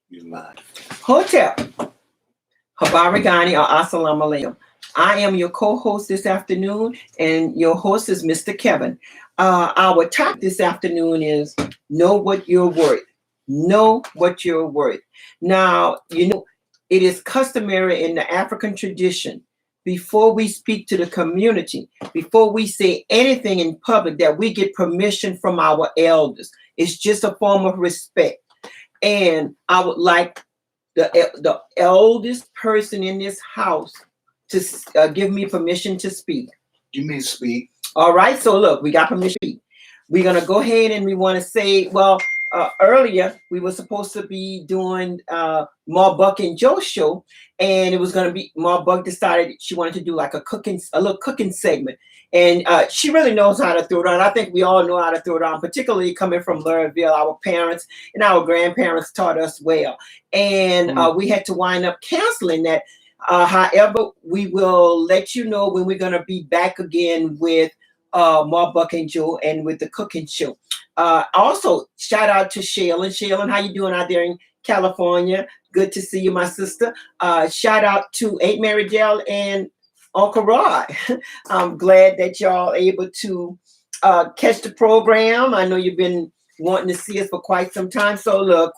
You're live. Hotel, Habarigani or Assalamu alaikum. I am your co-host this afternoon, and your host is Mr. Kevin. Our topic this afternoon is know what you're worth. Know what you're worth. Now, it is customary in the African tradition before we speak to the community, before we say anything in public, that we get permission from our elders. It's just a form of respect. And I would like the eldest person in this house to give me permission to speak. You may speak. All right. So look, we got permission to speak. We're gonna go ahead and we want to say, well, earlier we were supposed to be doing Ma Buck and Joe show, and it was gonna be Ma Buck decided she wanted to do like a little cooking segment, and she really knows how to throw it on. I think we all know how to throw it on, particularly coming from Lurville. Our parents and our grandparents taught us well, and we had to wind up canceling that. However, we will let you know when we're gonna be back again with Ma Buck and Joe and with the cooking show. Also, shout out to Shaylin. Shaylin, how you doing out there in California? Good to see you, my sister. Shout out to Aunt Mary Dell and Uncle Rod. I'm glad that y'all able to catch the program. I know you've been wanting to see us for quite some time. So look,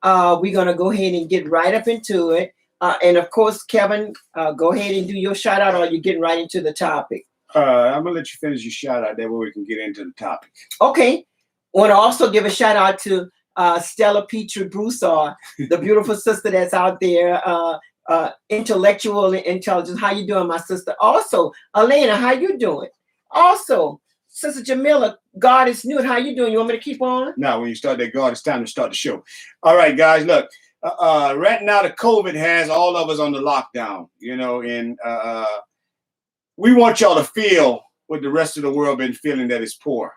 we're gonna go ahead and get right up into it. And of course, Kevin, go ahead and do your shout out, or you're getting right into the topic. I'm gonna let you finish your shout out. That way we can get into the topic. Okay. Want to also give a shout out to Stella Petrie Broussard, the beautiful sister that's out there, intellectual and intelligent. How you doing, my sister? Also, Elena, how you doing? Also, Sister Jamila, God is new. How you doing? You want me to keep on? Now, when you start that God, it's time to start the show. All right, guys, look. Right now, the COVID has all of us on the lockdown, and we want y'all to feel what the rest of the world been feeling, that is poor.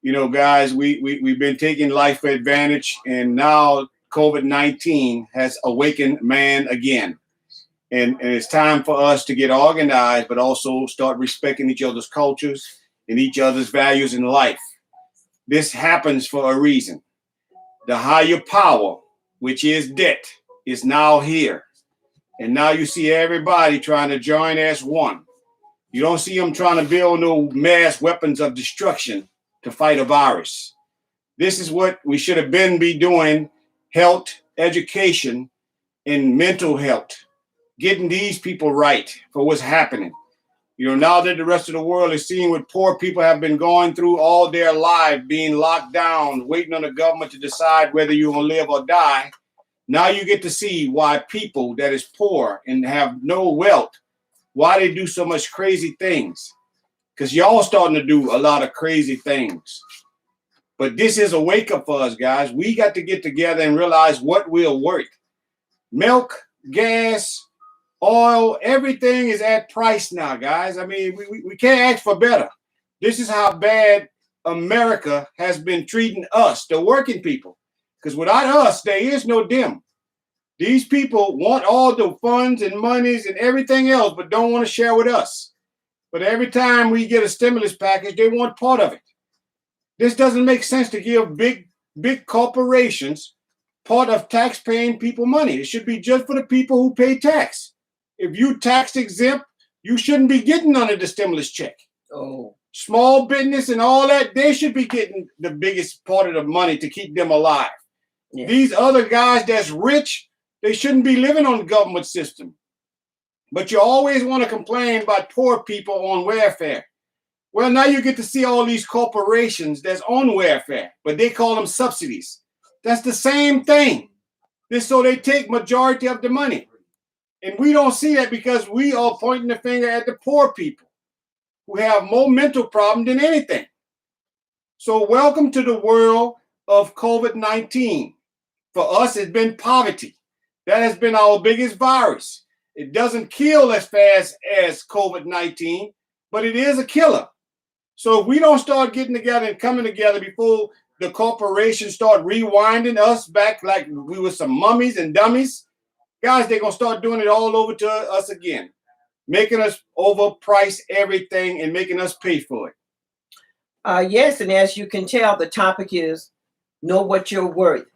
Guys, we've been taking life for advantage, and now COVID-19 has awakened man again. And it's time for us to get organized, but also start respecting each other's cultures and each other's values in life. This happens for a reason. The higher power, which is debt, is now here. And now you see everybody trying to join as one. You don't see them trying to build no mass weapons of destruction to fight a virus. This is what we should have been doing: health, education, and mental health. Getting these people right for what's happening. Now that the rest of the world is seeing what poor people have been going through all their life, being locked down, waiting on the government to decide whether you're going to live or die. Now you get to see why people that is poor and have no wealth, why they do so much crazy things. Because y'all starting to do a lot of crazy things. But this is a wake up for us, guys. We got to get together and realize what we're worth. Milk, gas, oil, everything is at price now, guys. I mean, we can't ask for better. This is how bad America has been treating us, the working people. Because without us, there is no them. These people want all the funds and monies and everything else, but don't want to share with us. But every time we get a stimulus package, they want part of it. This doesn't make sense to give big corporations part of tax-paying people money. It should be just for the people who pay tax. If you tax exempt, you shouldn't be getting none of the stimulus check. Oh. Small business and all that, they should be getting the biggest part of the money to keep them alive. Yeah. These other guys that's rich, they shouldn't be living on the government system. But you always want to complain about poor people on welfare. Well, now you get to see all these corporations that's on welfare, but they call them subsidies. That's the same thing. So they take majority of the money. And we don't see that because we are pointing the finger at the poor people who have more mental problem than anything. So welcome to the world of COVID-19. For us, it's been poverty. That has been our biggest virus. It doesn't kill as fast as COVID-19, but it is a killer. So if we don't start getting together and coming together before the corporations start rewinding us back like we were some mummies and dummies, guys, they're going to start doing it all over to us again, making us overprice everything and making us pay for it. Yes, and as you can tell, the topic is know what you're worth.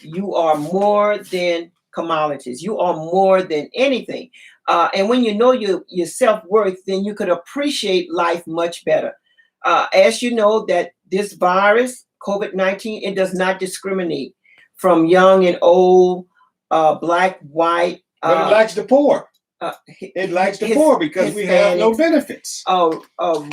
You are more than commodities. You are more than anything. And when you know your self-worth, then you could appreciate life much better. As you know, that this virus, COVID-19, it does not discriminate from young and old, black, white. But it likes the poor. It likes the poor because we have no benefits.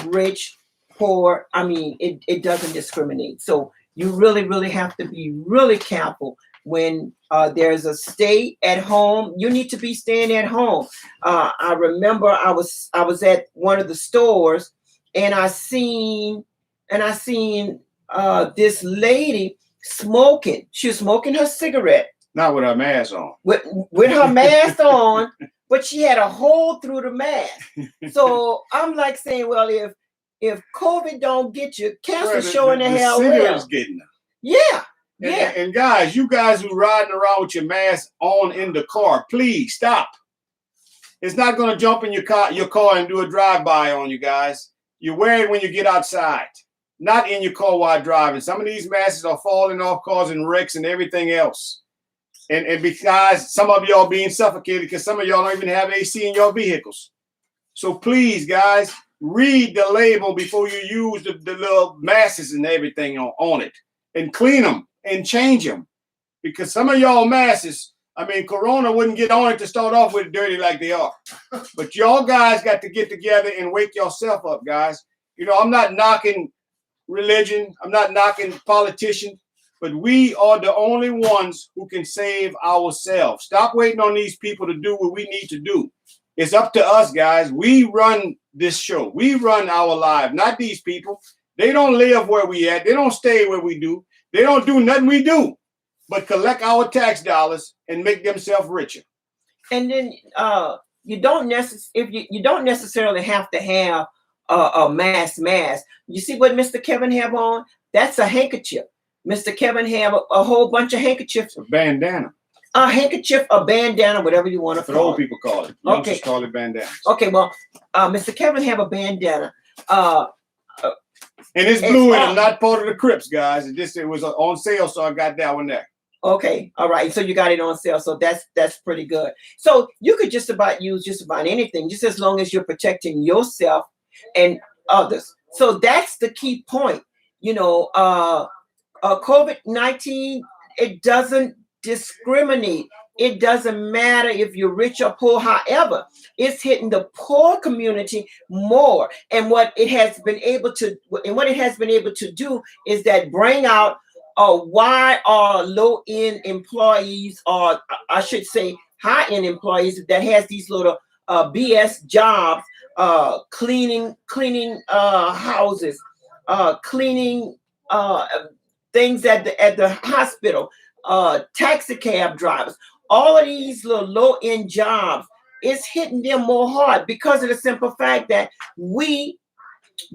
Rich, poor. I mean, it doesn't discriminate. So you really, really have to be really careful when there's a stay at home. You need to be staying at home. I remember I was at one of the stores, and I seen this lady smoking. She was smoking her cigarette. Not with her mask on. With her mask on, but she had a hole through the mask. So I'm like saying, well, if COVID don't get you, cancer showing the hell will. Getting her. Yeah. Yeah. And guys, you guys who riding around with your mask on in the car, please stop. It's not going to jump in your car and do a drive-by on you guys. You wear it when you get outside, not in your car while driving. Some of these masks are falling off, causing wrecks and everything else. And besides, some of y'all being suffocated because some of y'all don't even have AC in your vehicles. So please, guys, read the label before you use the little masks and everything on it. And clean them and change them. Because some of y'all masks, I mean, Corona wouldn't get on it to start off with dirty like they are. But y'all guys got to get together and wake yourself up, guys. You know, I'm not knocking religion. I'm not knocking politicians. But we are the only ones who can save ourselves. Stop waiting on these people to do what we need to do. It's up to us, guys. We run this show. We run our lives, not these people. They don't live where we at. They don't stay where we do. They don't do nothing we do but collect our tax dollars and make themselves richer. And then you don't necessarily have to have a mask. You see what Mr. Kevin have on? That's a handkerchief. Mr. Kevin have a whole bunch of handkerchiefs. A bandana. A handkerchief, a bandana, whatever you want to call it. That's what old people call it. Okay. Just call it bandanas. Okay, well, Mr. Kevin have a bandana. And it's blue and not part of the Crips, guys. It was on sale, so I got that one there. Okay, all right. So you got it on sale. So that's pretty good. So you could just about use just about anything, just as long as you're protecting yourself and others. So that's the key point. You know, COVID-19, it doesn't discriminate. It doesn't matter if you're rich or poor. However, it's hitting the poor community more. And what it has been able to do is that bring out why are low-end employees, or I should say high-end employees that has these little BS jobs, cleaning houses, cleaning things at the hospital, taxi cab drivers, all of these little low-end jobs, it's hitting them more hard because of the simple fact that we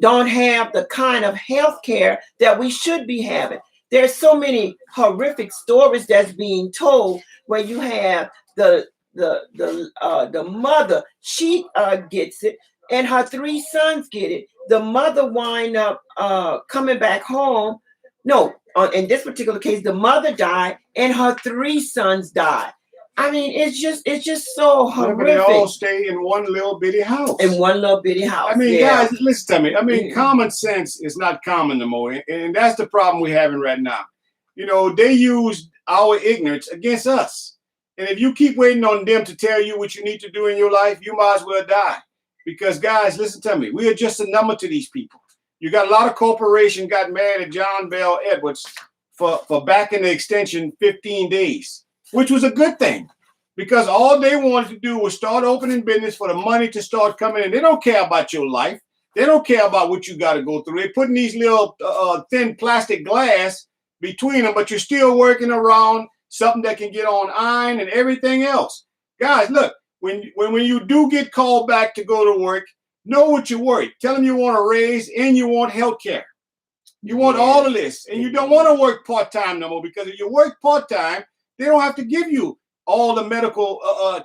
don't have the kind of health care that we should be having. There's so many horrific stories that's being told where you have the mother, she gets it, and her 3 sons get it. The mother wind up coming back home. No, in this particular case, the mother died and her 3 sons died. I mean, it's just so horrific. They all stay in one little bitty house. In one little bitty house. I mean, guys, listen to me. I mean, common sense is not common no more, and that's the problem we're having right now. You know, they use our ignorance against us, and if you keep waiting on them to tell you what you need to do in your life, you might as well die. Because, guys, listen to me. We are just a number to these people. You got a lot of corporations got mad at John Bell Edwards for backing the extension 15 days. Which was a good thing, because all they wanted to do was start opening business for the money to start coming in. They don't care about your life. They don't care about what you got to go through. They're putting these little thin plastic glass between them, but you're still working around something that can get on iron and everything else. Guys, look, when you do get called back to go to work, know what you're worth. Tell them you want a raise and you want health care. You want all of this, and you don't want to work part-time no more, because if you work part-time, they don't have to give you all the medical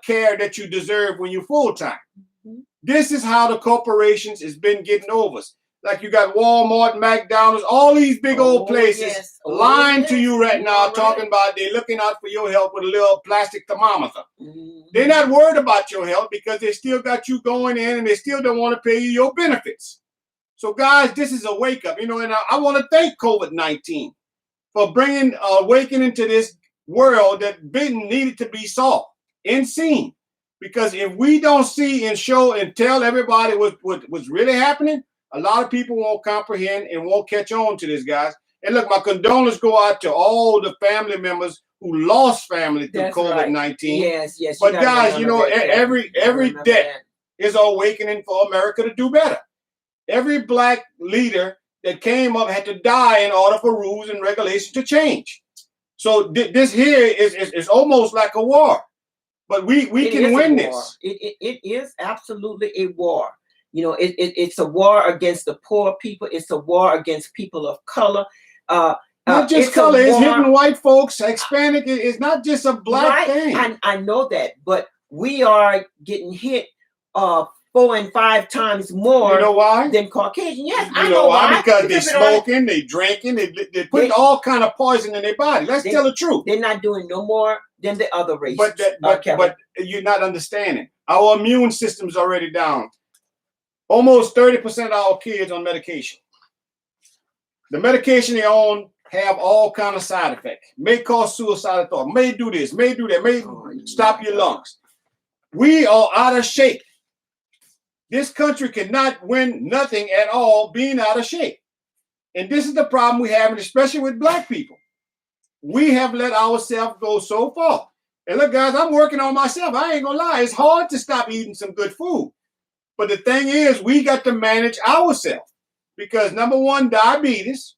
care that you deserve when you're full-time. Mm-hmm. This is how the corporations has been getting over us. Like you got Walmart, McDonald's, all these big old places yes. lying to you right now, Right. talking about they're looking out for your health with a little plastic thermometer. Mhm. They're not worried about your health because they still got you going in and they still don't want to pay you your benefits. So guys, this is a wake up, and I want to thank COVID-19 for bringing awakening to this world that needed to be saw and seen. Because if we don't see and show and tell everybody what's really happening, a lot of people won't comprehend and won't catch on to this, guys. And look, my condolences go out to all the family members who lost family through COVID-19. Right. Yes. But guys, every death is awakening for America to do better. Every black leader that came up had to die in order for rules and regulations to change. So this here is almost like a war. But we can win this. It is absolutely a war. It's a war against the poor people. It's a war against people of color. Not just color, it's hitting white folks. Hispanic is not just a black thing. I know that, but we are getting hit 4 and 5 times more. You know why? Than Caucasian. Yes, I know why. Because they smoking, they drinking, they putting all kind of poison in their body. Let's tell the truth. They're not doing no more than the other races. But you're not understanding. Our immune system's already down. Almost 30% of our kids on medication. The medication they on have all kind of side effects. May cause suicidal thought. May do this. May do that. May stop your lungs. We are out of shape. This country cannot win nothing at all being out of shape. And this is the problem we have, especially with black people. We have let ourselves go so far. And look, guys, I'm working on myself. I ain't gonna lie. It's hard to stop eating some good food. But the thing is, we got to manage ourselves. Because number one, diabetes,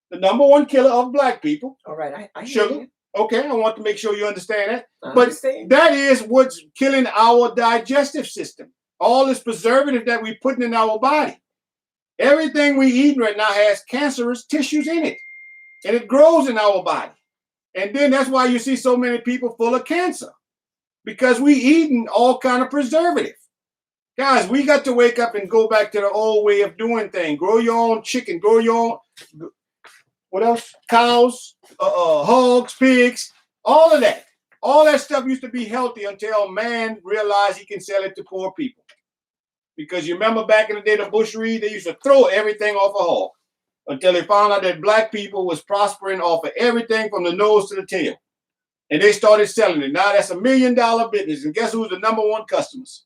the number one killer of black people. All right, I sugar. Hear you. Okay, I want to make sure you understand that. But that is what's killing our digestive system. All this preservative that we're putting in our body. Everything we eat right now has cancerous tissues in it. And it grows in our body. And then that's why you see so many people full of cancer. Because we eating all kind of preservative. Guys, we got to wake up and go back to the old way of doing things. Grow your own chicken. Grow your own, what else? Cows, hogs, pigs, all of that. All that stuff used to be healthy until man realized he can sell it to poor people. Because you remember back in the day, the bushweed, they used to throw everything off a hog until they found out that black people was prospering off of everything from the nose to the tail. And they started selling it. Now that's $1 million business. And guess who's the number one customers?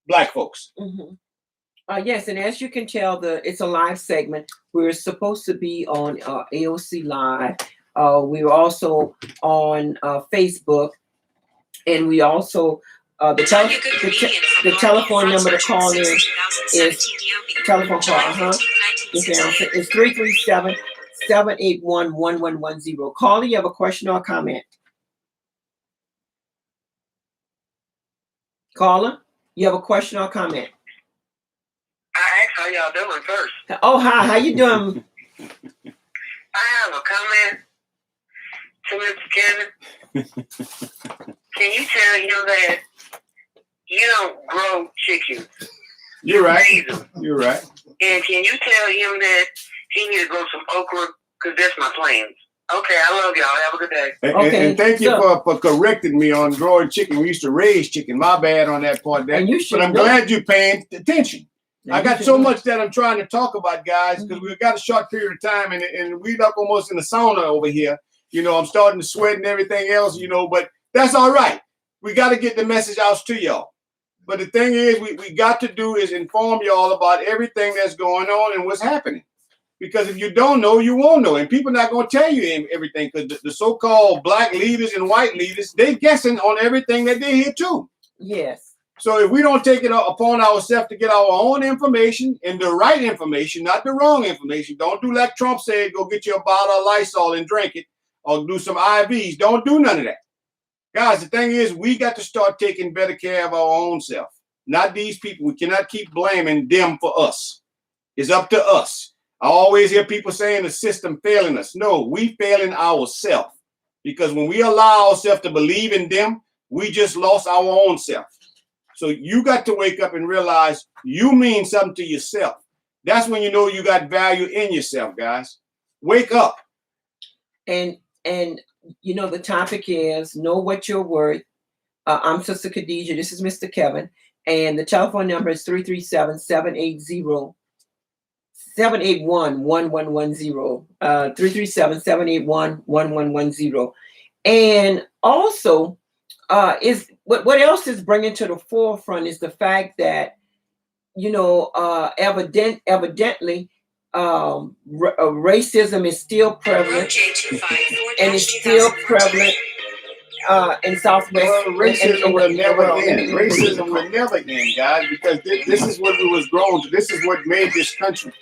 Black folks. Mm-hmm. Yes, and as you can tell, it's a live segment. We're supposed to be on AOC Live. We're also on Facebook, and we also the telephone number to call in is telephone call. It's 337-781-1110. Caller, you have a question or a comment? Caller, you have a question or a comment? I asked how y'all doing first. Oh, hi. How you doing? I have a comment to Mr. Kevin. Can you tell him that you don't grow chickens? You're right. Raise them. You're right. And can you tell him that he needs to grow some okra? Because that's my plans. Okay, I love y'all. Have a good day. And thank you for correcting me on growing chicken. We used to raise chicken. My bad on that part. But I'm glad you're paying attention. I got so much that I'm trying to talk about, guys, because we've got a short period of time, and we're up almost in the sauna over here. I'm starting to sweat and everything else, but that's all right. We got to get the message out to y'all. But the thing is, we got to do is inform y'all about everything that's going on and what's happening. Because if you don't know, you won't know. And people are not going to tell you everything, because the so-called black leaders and white leaders, they're guessing on everything that they hear too. Yes. So if we don't take it upon ourselves to get our own information and the right information, not the wrong information, don't do like Trump said, go get you a bottle of Lysol and drink it, or do some IVs. Don't do none of that. Guys, the thing is, we got to start taking better care of our own self, not these people. We cannot keep blaming them for us. It's up to us. I always hear people saying the system failing us. No, we failing ourselves, because when we allow ourselves to believe in them, we just lost our own self. So you got to wake up and realize you mean something to yourself. That's when you know you got value in yourself, guys. Wake up. And you know, the topic is know what you're worth. I'm Sister Khadijah. This is Mr. Kevin. And the telephone number is 337-780-781-1110. 337-781-1110. And also, is what else is bringing to the forefront is the fact that, you know, evidently, racism is still prevalent, and it's still prevalent in Southwest. Well, racism will never end. Racism will never end, guys, because this is what we was grown to. This is what made this country.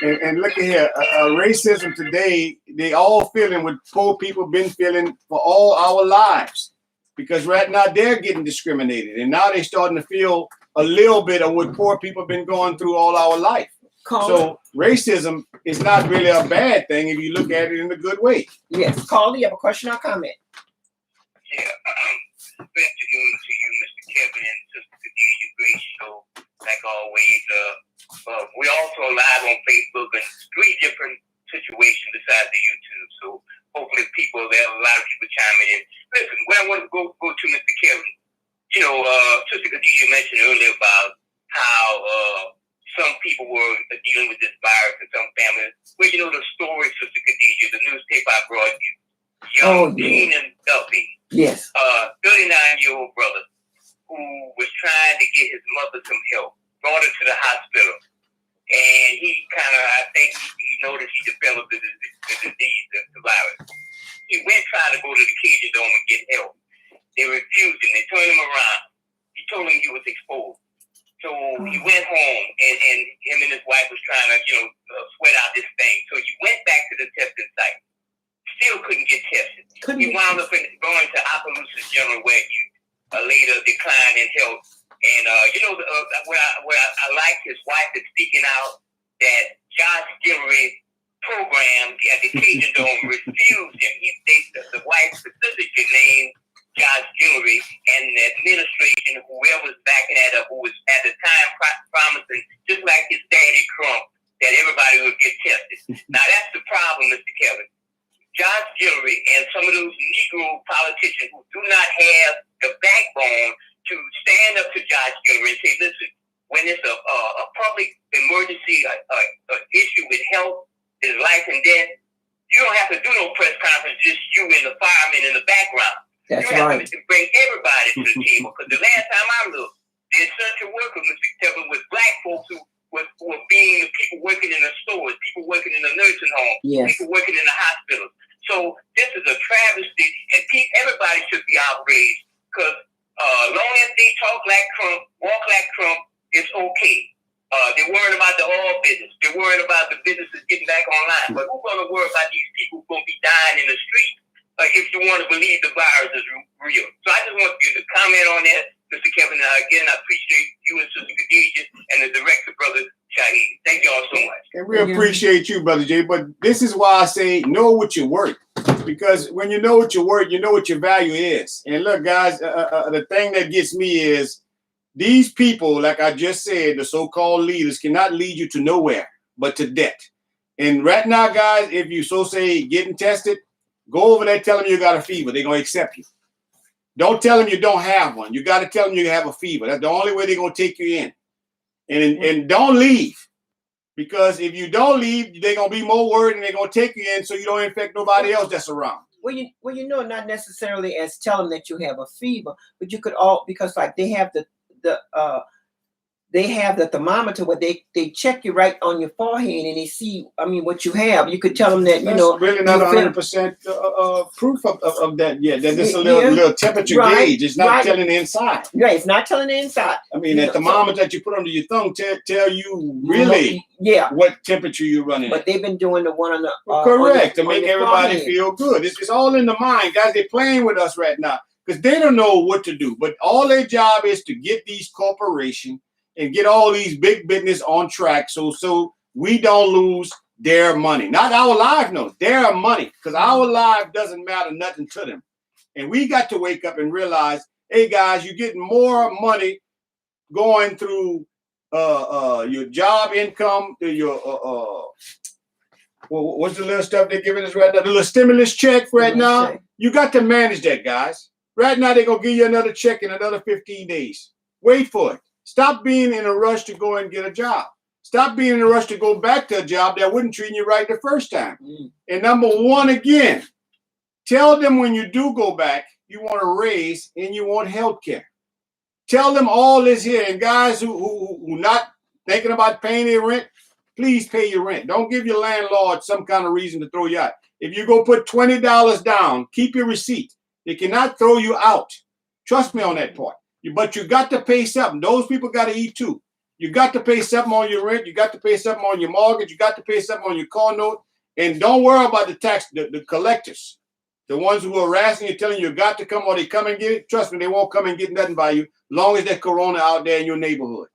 And look at here, racism today, they all feeling what poor people been feeling for all our lives. Because right now they're getting discriminated, and now they're starting to feel a little bit of what poor people have been going through all our life. So racism is not really a bad thing if you look at it in a good way. Yes, Carly, you have a question or comment? Yeah, good afternoon to you, Mr. Kevin and Sister Khadijah. Great show, like always. We're also live on Facebook and 3 different situations besides the YouTube. So hopefully there are a lot of people chiming in. Listen, where I want to go to Mr. Kevin, you know, Sister Khadijah mentioned earlier about how some people were dealing with this virus in some families. Well, you know the story, Sister Khadijah, the newspaper I brought you. Young Keenan Duffy. Yes. 39-year-old brother who was trying to get his mother some help, brought her to the hospital. And he I think he noticed he developed the disease, the virus. He went trying to go to the Cajun Dome and get help. They refused him. They turned him around. He told him he was exposed. So he went home, and him and his wife was trying to, sweat out this thing. So he went back to the testing site. Still couldn't get tested. He wound up going to Opelousas General, where he later declined in health. And where I like his wife is speaking out that Josh Guillory program at the Cajun Dome refused him. The wife specifically named Josh Guillory and the administration, whoever was backing that up, who was at the time promising, just like his daddy Trump, that everybody would get tested. Now that's the problem, Mr. Kevin. Josh Guillory and some of those Negro politicians who do not have the backbone to stand up to Josh Guillory and say, listen, when it's a public emergency, issue with health, is life and death, you don't have to do no press conference, just you and the firemen in the background. That's you have right. to bring everybody to the table. Because the last time I looked, the essential workers, Mr. Kevin, was black folks who were being the people working in the stores, people working in the nursing home, people working in the hospitals. So this is a travesty, and everybody should be outraged because long as they talk like Trump, walk like Trump, it's okay. They're worried about the oil business. They're worried about the businesses getting back online. But who's going to worry about these people who are going to be dying in the street if you want to believe the virus is real? So I just want you to comment on that, Mr. Kevin. Again, I appreciate you and Sister Khadijah and the director, Brother Shahid. Thank you all so much. And we appreciate you, Brother Jay. But this is why I say know what you're worth. Because when you know what you're worth, you know what your value is. And look, guys, the thing that gets me is these people, like I just said, the so-called leaders cannot lead you to nowhere but to debt. And right now, guys, if you say getting tested, go over there, tell them you got a fever. They're going to accept you. Don't tell them you don't have one. You got to tell them you have a fever. That's the only way they're going to take you in. And don't leave. Because if you don't leave, they're going to be more worried and they're going to take you in so you don't infect nobody else that's around. Well, not necessarily as tell them that you have a fever, but you could because like they have the thermometer where they check you right on your forehead and they see, what you have. You could tell them that, That's really not 100% proof of that yet. That this is a little temperature gauge. It's not telling the inside. Right, it's not telling the inside. That thermometer that you put under your thumb tell you really what temperature you're running at. But they've been doing the one on the correct, to make everybody feel good. It's all in the mind. Guys, they're playing with us right now because they don't know what to do. But all their job is to get these corporations and get all these big business on track so we don't lose their money. Not our life, no, their money. Because our life doesn't matter nothing to them. And we got to wake up and realize, hey, guys, you're getting more money going through your job income, your what's the little stuff they're giving us right now? The little stimulus check right now. Check. You got to manage that, guys. Right now, they're gonna give you another check in another 15 days. Wait for it. Stop being in a rush to go and get a job. Stop being in a rush to go back to a job that wouldn't treat you right the first time. And number one, again, tell them when you do go back, you want a raise and you want health care. Tell them all this here. And guys who not thinking about paying their rent, please pay your rent. Don't give your landlord some kind of reason to throw you out. If you go put $20 down, keep your receipt. They cannot throw you out. Trust me on that part. But you got to pay something. Those people got to eat too. You got to pay something on your rent. You got to pay something on your mortgage. You got to pay something on your car note. And don't worry about the collectors. The ones who are harassing you, telling you got to come or they come and get it. Trust me, they won't come and get nothing by you long as there's corona out there in your neighborhood.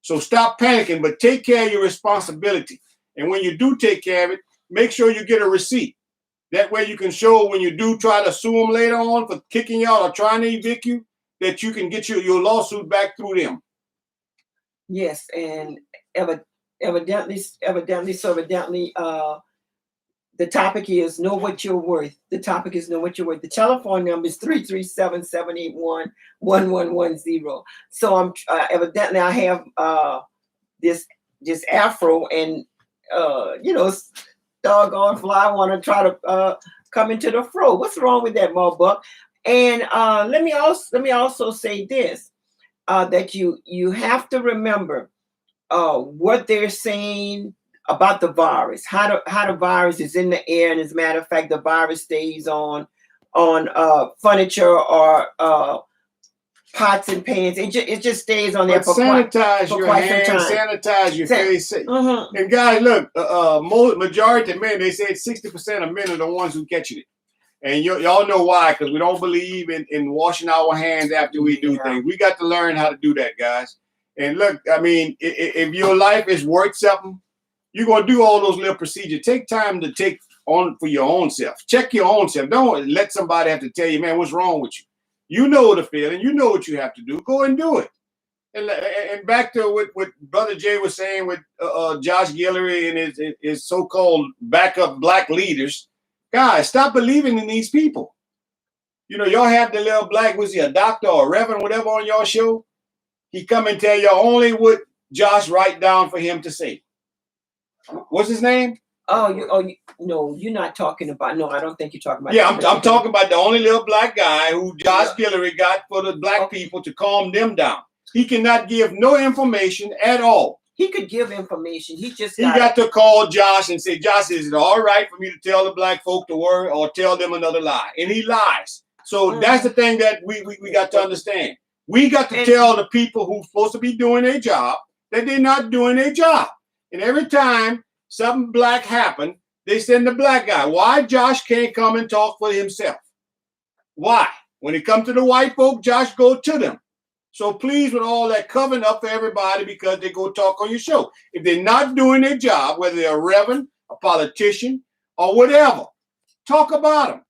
So stop panicking, but take care of your responsibility. And when you do take care of it, make sure you get a receipt. That way you can show when you do try to sue them later on for kicking you out or trying to evict you, that you can get your lawsuit back through them. Yes, and evidently, the topic is know what you're worth. The topic is know what you're worth. The telephone number is 337-781-1110. So I'm evidently I have this afro and doggone fly want to try to come into the fro. What's wrong with that, Mo Buck? And let me also say this, that you have to remember what they're saying about the virus, how the virus is in the air, and as a matter of fact, the virus stays on furniture or pots and pans. It just stays on there for sanitize your hands, sanitize your face. And guys, look, majority of men, they said 60% of men are the ones who catch it. And y'all know why, because we don't believe in washing our hands after we do things. We got to learn how to do that, guys. And look, I mean, if your life is worth something, you're going to do all those little procedures. Take time to take on for your own self. Check your own self. Don't let somebody have to tell you, man, what's wrong with you? You know the feeling. You know what you have to do. Go and do it. And back to what Brother Jay was saying with Josh Guillory and his so-called backup black leaders. Guys, stop believing in these people. You know, y'all have the little black, was he a doctor or a reverend, whatever on your show? He come and tell y'all only what Josh write down for him to say. What's his name? No, you're not talking about. No, I don't think you're talking about. Yeah, I'm talking about the only little black guy who Josh Guillory got for the black people to calm them down. He cannot give no information at all. He could give information. He got to call Josh and say, Josh, is it all right for me to tell the black folk to worry or tell them another lie? And he lies. So that's the thing that we got to understand. We got to tell the people who's supposed to be doing their job that they're not doing their job. And every time something black happened, they send the black guy. Why Josh can't come and talk for himself? Why? When it comes to the white folk, Josh go to them. So please, with all that, covering up for everybody because they go talk on your show. If they're not doing their job, whether they're a reverend, a politician, or whatever, talk about them.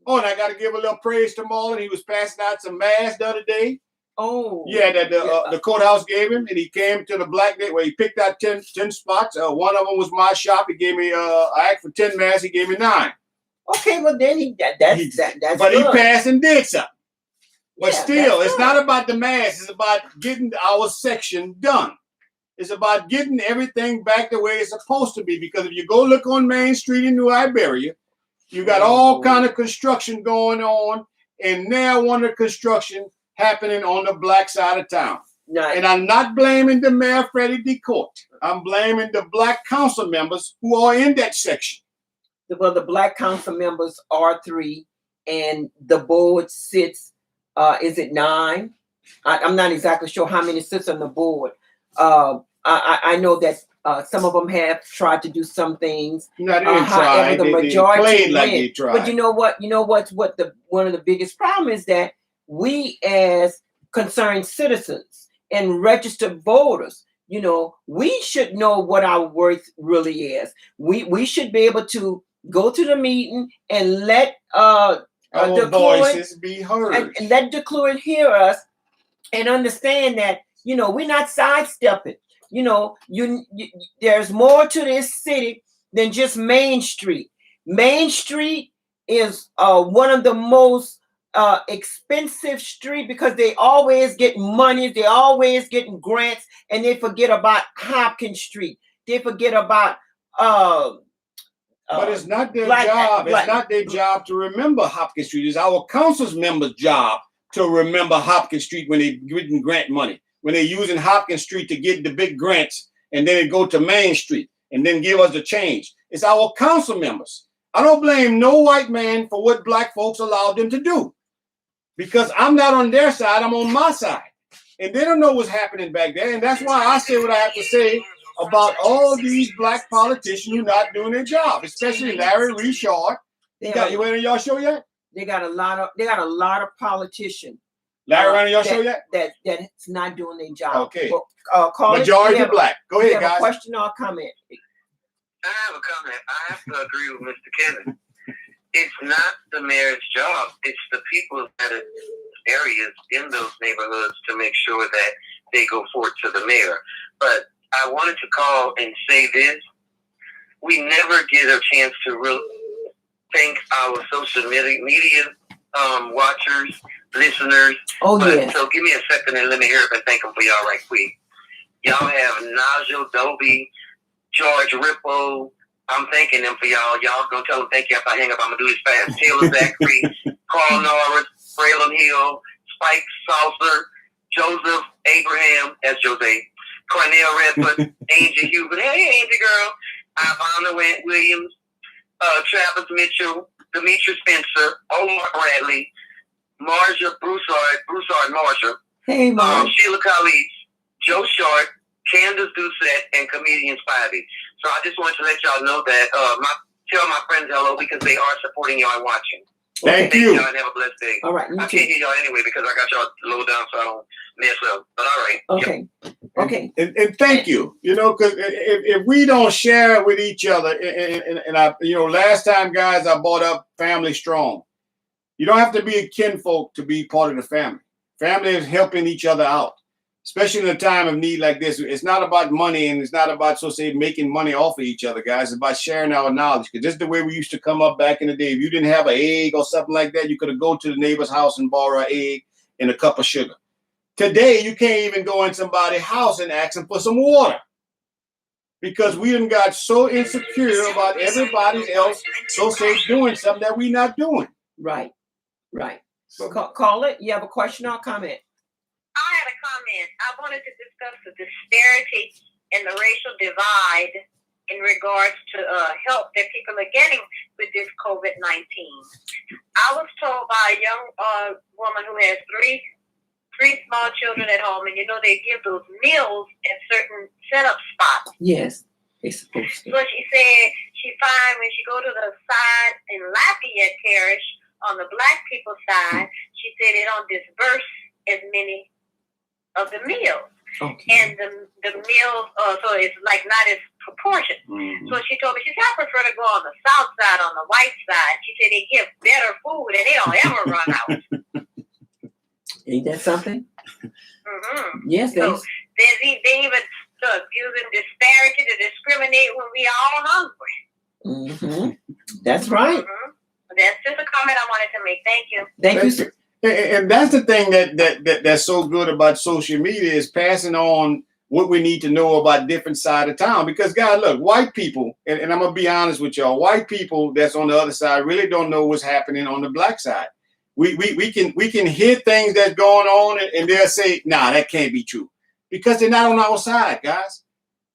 Oh, and I got to give a little praise to Marlon. He was passing out some masks the other day. Oh. Yeah, that the courthouse gave him, and he came to the black day where he picked out 10 spots. One of them was my shop. He gave me, I asked for 10 masks. He gave me 9. Okay, well then that's but good. He passed and did something. But still, it's good. not about the masks. It's about getting our section done. It's about getting everything back the way it's supposed to be. Because if you go look on Main Street in New Iberia, you got all kind of construction going on, and now one of the construction happening on the black side of town. Nice. And I'm not blaming the mayor, Freddie DeCourt. I'm blaming the black council members who are in that section. Well, the black council members are 3, and the board sits. Is it 9? I'm not exactly sure how many sits on the board. I know that some of them have tried to do some things. No, they didn't try. However, the majority played like they tried. But you know what? One of the biggest problems is that we, as concerned citizens and registered voters, we should know what our worth really is. We should be able to go to the meeting and let our voices be heard. And let DeClure hear us and understand that, we're not sidestepping. you know, there's more to this city than just Main Street. Main Street is one of the most expensive street because they always get money, they always getting grants, and they forget about Hopkins Street. They forget about but it's not their job. It's not their job to remember Hopkins Street. It's our council's members' job to remember Hopkins Street when they're getting grant money. When they're using Hopkins Street to get the big grants, and then it go to Main Street and then give us the change. It's our council members. I don't blame no white man for what black folks allowed them to do. Because I'm not on their side, I'm on my side. And they don't know what's happening back there. And that's why I say what I have to say about all these black politicians who not doing their job, especially Larry Richard. You went on your show yet? They got a lot of politicians. Larry went on your show yet? That's not doing their job. Okay. Well, majority of black. Go ahead, guys. A question or a comment? I have a comment. I have to agree with Mr. Kevin. It's not the mayor's job. It's the people that are areas in those neighborhoods to make sure that they go forward to the mayor. But I wanted to call and say this. We never get a chance to really thank our social media watchers, listeners. Oh, yeah. So give me a second and let me hear it and thank them for y'all right quick. Y'all have Najee Dobie, George Ripple. I'm thanking them for y'all. Y'all go tell them thank you after I hang up. I'm going to do this fast. Taylor Zachary, Carl Norris, Braylon Hill, Spike Salser, Joseph Abraham, that's Jose, Cornell Redford, Angel Hubert, hey, Angel girl, Ivana Williams, Travis Mitchell, Demetri Spencer, Omar Bradley, Marcia Broussard Marshall, hey, Mom. Sheila Khalid, Joe Short, Candace Doucette, and comedian Spivey. So I just wanted to let y'all know that tell my friends hello because they are supporting y'all and watching. Thank you. Y'all and have a blessed day. All right. I can't hear y'all anyway because I got y'all low down so I don't mess up. But all right. Okay. Yep. Okay. And thank you. You know, because if we don't share with each other, and I, you know, last time, guys, I brought up Family Strong. You don't have to be a kinfolk to be part of the family. Family is helping each other out, especially in a time of need like this. It's not about money, and it's not about, so say, making money off of each other, guys. It's about sharing our knowledge. Because this is the way we used to come up back in the day. If you didn't have an egg or something like that, you could have go to the neighbor's house and borrow an egg and a cup of sugar. Today, you can't even go in somebody's house and ask them for some water. Because we done got so insecure about everybody else, so say, doing something that we're not doing. Right. Right. So call it. You have a question or a comment? I had a comment. I wanted to discuss the disparity in the racial divide in regards to help that people are getting with this COVID-19. I was told by a young woman who has three small children at home, and you know they give those meals in certain setup spots. Yes, they're supposed to. So she said she find when she go to the side in Lafayette Parish on the black people's side, she said they don't disperse as many of the meals. Okay. And the meals, so it's like not as proportioned. Mm-hmm. So she told me, she said, I prefer to go on the south side, on the white side. She said they give better food and they don't ever run out. Ain't that something? Mm-hmm. Yes, so they even start using disparity to discriminate when we all hungry. Mm-hmm. That's right. Mm-hmm. That's just a comment I wanted to make. Thank you. Thank you. And that's the thing that's so good about social media is passing on what we need to know about different side of town. Because, guys, look, white people, and I'm going to be honest with y'all, white people that's on the other side really don't know what's happening on the black side. We can hear things that's going on and they'll say, nah, that can't be true. Because they're not on our side, guys.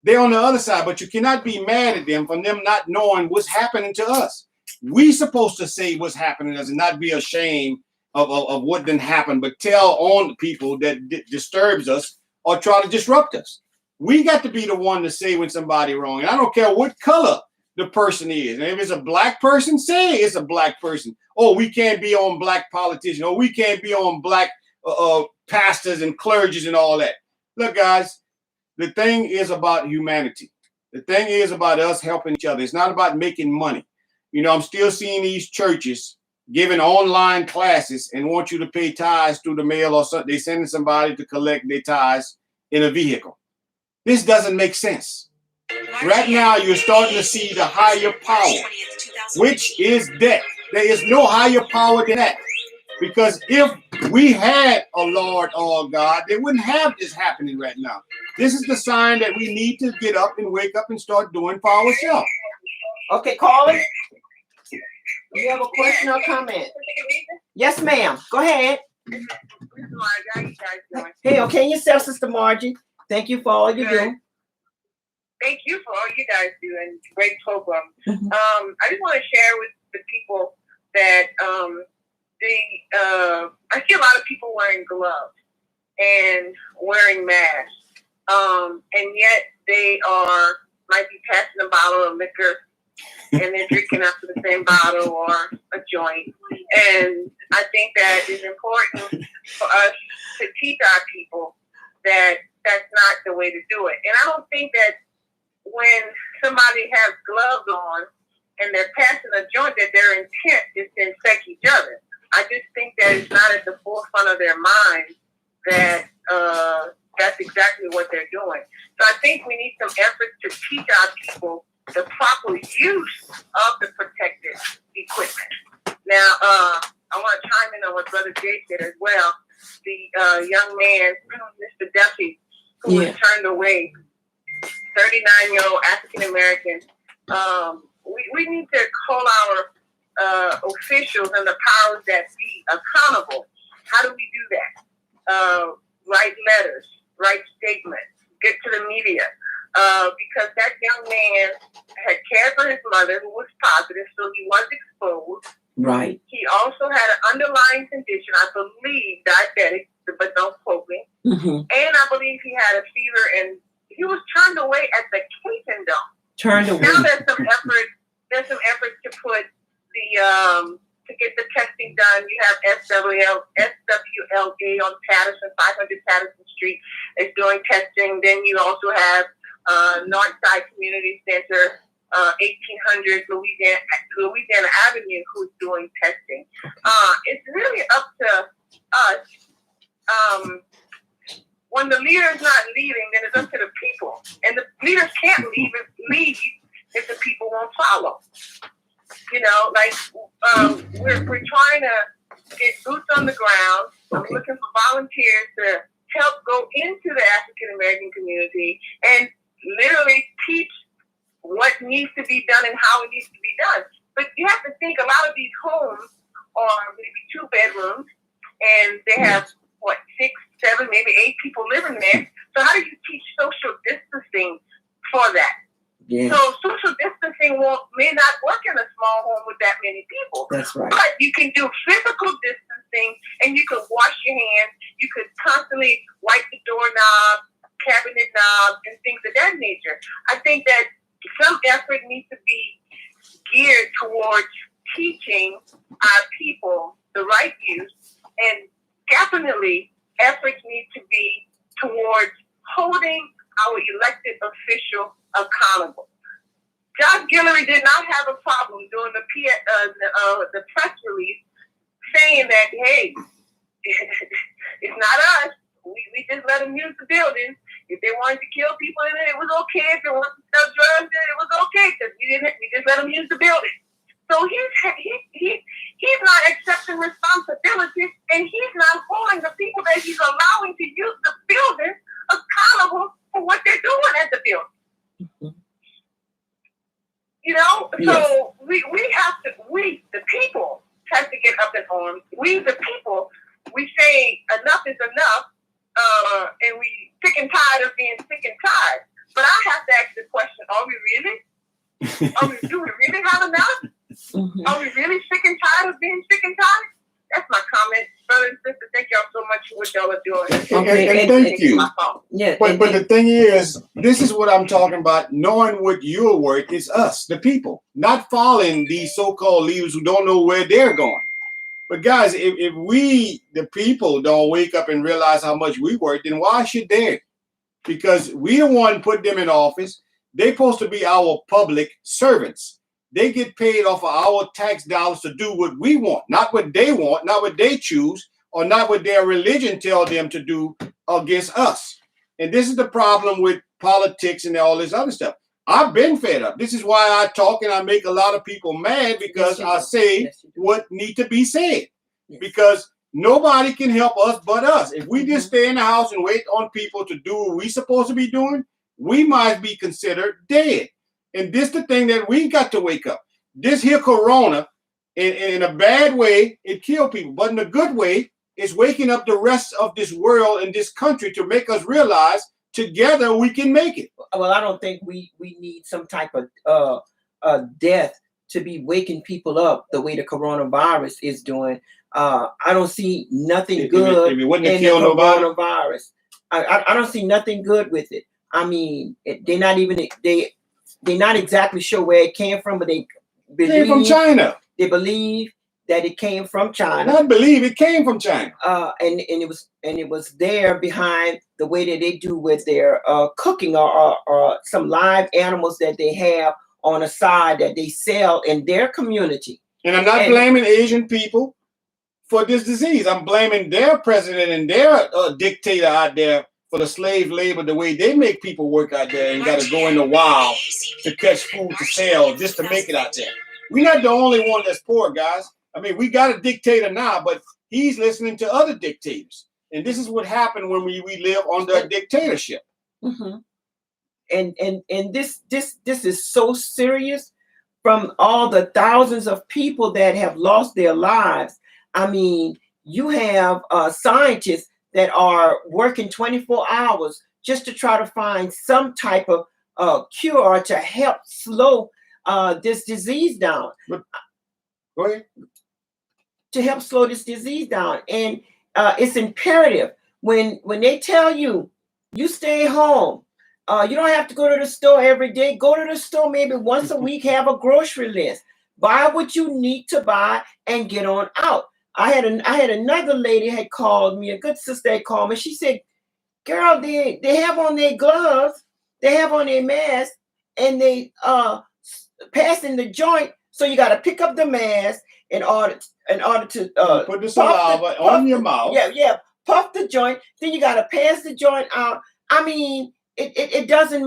They're on the other side, but you cannot be mad at them for them not knowing what's happening to us. We supposed to say what's happening to us and not be ashamed of what didn't happen, but tell on people that disturbs us or try to disrupt us. We got to be the one to say when somebody wrong. And I don't care what color the person is. And if it's a black person, say it's a black person. Oh, we can't be on black politicians. Oh, we can't be on black pastors and clergies and all that. Look, guys, the thing is about humanity. The thing is about us helping each other. It's not about making money. You know, I'm still seeing these churches giving online classes and want you to pay tithes through the mail or something. They're sending somebody to collect their tithes in a vehicle. This doesn't make sense. Right now, you're starting to see the higher power, which is death. There is no higher power than that. Because if we had a Lord or a God, they wouldn't have this happening right now. This is the sign that we need to get up and wake up and start doing for ourselves. Okay, caller. You have a question or comment? Yes, ma'am. Go ahead. Hey, okay, yourself, Sister Margie. Thank you for all you do. Thank you for all you guys do and great program. Mhm. I just want to share with the people that I see a lot of people wearing gloves and wearing masks, and yet they might be passing a bottle of liquor and they're drinking out of the same bottle or a joint. And I think that it's important for us to teach our people that that's not the way to do it. And I don't think that when somebody has gloves on and they're passing a joint that their intent is to infect each other. I just think that it's not at the forefront of their minds that that's exactly what they're doing. So I think we need some efforts to teach our people the proper use of the protective equipment. Now, I want to chime in on what Brother Jay said as well. The young man, Mr. Duffy, who was turned away, 39-year-old African-American. We need to hold our officials and the powers that be accountable. How do we do that? Write letters, write statements, get to the media. Because that young man had cared for his mother, who was positive, so he was exposed. Right. He also had an underlying condition, I believe, diabetic, but don't quote me. Mm-hmm. And I believe he had a fever, and he was turned away at the Cajun Dome. Turned away. Now there's some effort. There's some efforts to put the to get the testing done. You have SWLA on Patterson, 500 Patterson Street, is doing testing. Then you also have Northside Community Center, 1800 Louisiana Avenue, who's doing testing. It's really up to us. When the leader's not leading, then it's up to the people. And the leaders can't lead if the people won't follow. You know, like we're trying to get boots on the ground. I'm looking for volunteers to help go into the African American community and literally teach what needs to be done and how it needs to be done. But you have to think a lot of these homes are maybe 2 bedrooms and they have 6, 7, maybe 8 people living there. So how do you teach social distancing for that? Yeah. So social distancing may not work in a small home with that many people. That's right. But you can do physical distancing and you can wash your hands. You could constantly wipe the doorknob, cabinet knobs, and things of that nature. I think that some effort needs to be geared towards teaching our people the right use, and definitely efforts need to be towards holding our elected official accountable. Josh Guillory did not have a problem doing the press release saying that, hey, it's not us. We just let them use the building. If they wanted to kill people in it, it was okay. If they wanted to sell drugs in it, it was okay because we just let them use the building. So he's not accepting responsibility, and he's not holding the people that he's allowing to use the building accountable for what they're doing at the building. Mm-hmm. You know, Yes. so we the people have to get up in arms. We the people, we say enough is enough, and we sick and tired of being sick and tired. But I have to ask the question: are we really? Do we really have enough? Mm-hmm. Are we really sick and tired of being sick and tired? That's my comment. Brother and sister, thank y'all so much for what y'all are doing. Okay, and thank you. Yeah. But the thing is, this is what I'm talking about. Knowing what your work is us, the people, not following these so-called leaders who don't know where they're going. But guys, if we, the people, don't wake up and realize how much we work, then why should they? Because we the one put them in office. They're supposed to be our public servants. They get paid off of our tax dollars to do what we want, not what they want, not what they choose, or not what their religion tells them to do against us. And this is the problem with politics and all this other stuff. I've been fed up. This is why I talk and I make a lot of people mad, because Yes, you I do. say Yes, you do. what need to be said. Yes. Because nobody can help us but us. If we just Mm-hmm. stay in the house and wait on people to do what we supposed to be doing, we might be considered dead. And this the thing that we got to wake up. This here corona, in a bad way, it killed people. But in a good way, it's waking up the rest of this world and this country to make us realize together we can make it. Well, I don't think we need some type of death to be waking people up the way the coronavirus is doing. I don't see nothing good If it wouldn't have in the killed nobody. coronavirus. I don't see nothing good with it. I mean, they're not exactly sure where it came from, but they It came from believe China. they believe that it came from China. I believe it came from China. And it was there behind the way that they do with their cooking or some live animals that they have on a side that they sell in their community. And I'm not blaming Asian people for this disease. I'm blaming their president and their dictator out there for the slave labor, the way they make people work out there and got to go in the wild to catch food to sell just to make it out there. We're not the only one that's poor, guys. I mean, we got a dictator now, but he's listening to other dictators. And this is what happened when we live under a dictatorship. Mm-hmm. And this is so serious. From all the thousands of people that have lost their lives, I mean, you have scientists that are working 24 hours just to try to find some type of cure or to help slow this disease down. Go ahead. To help slow this disease down. And it's imperative when they tell you, you stay home. You don't have to go to the store every day. Go to the store maybe once a week, have a grocery list. Buy what you need to buy and get on out. I had another lady had called me, a good sister had called me. She said, girl, they have on their gloves, they have on their mask, and they passing the joint. So you got to pick up the mask in order to put the saliva on your mouth. Yeah, puff the joint. Then you got to pass the joint out. I mean, it doesn't